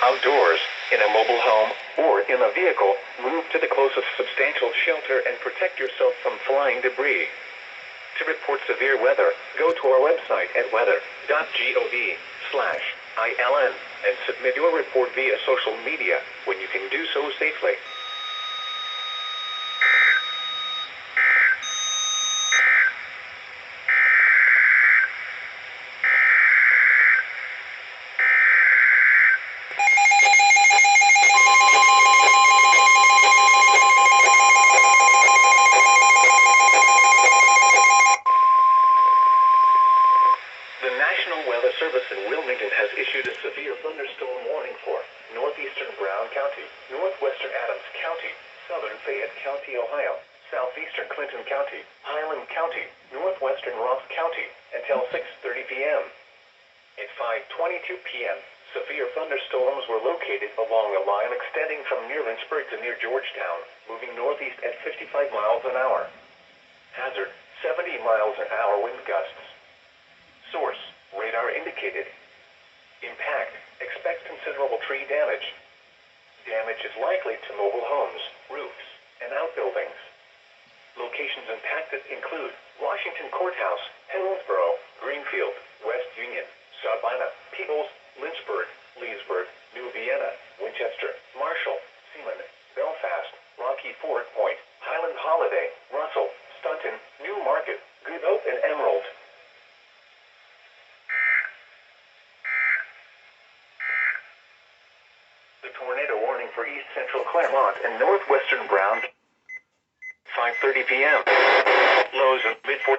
outdoors, in a mobile home, or in a vehicle, move to the closest substantial shelter and protect yourself from flying debris. To report severe weather, go to our website at weather.gov/ILN and submit your report via social media when you can do so safely. The National Weather Service in Wilmington has issued a severe thunderstorm warning for northeastern Brown County, northwestern Adams County, southern Fayette County, Ohio, southeastern Clinton County, Highland County, northwestern Ross County, until 6:30 p.m. At 5:22 p.m., severe thunderstorms were located along a line extending from near Lynchburg to near Georgetown, moving northeast at 55 miles an hour. Hazard, 70 miles an hour wind gusts. Source, radar indicated. Impact, expect considerable tree damage. Damage is likely to mobile homes, roofs, and outbuildings. Locations impacted include Washington Courthouse, Helensboro, Greenfield, West Union, Sabina, Peebles, Lynchburg, Leesburg, New Vienna, Winchester, Marshall, Seaman, Belfast, Rocky Ford Point, Highland Holiday, Russell, Stunton, New Market, Good Hope, and Emerald. The tornado warning for east central Claremont and northwestern Brown. 5:30 p.m. Lows of mid-40s.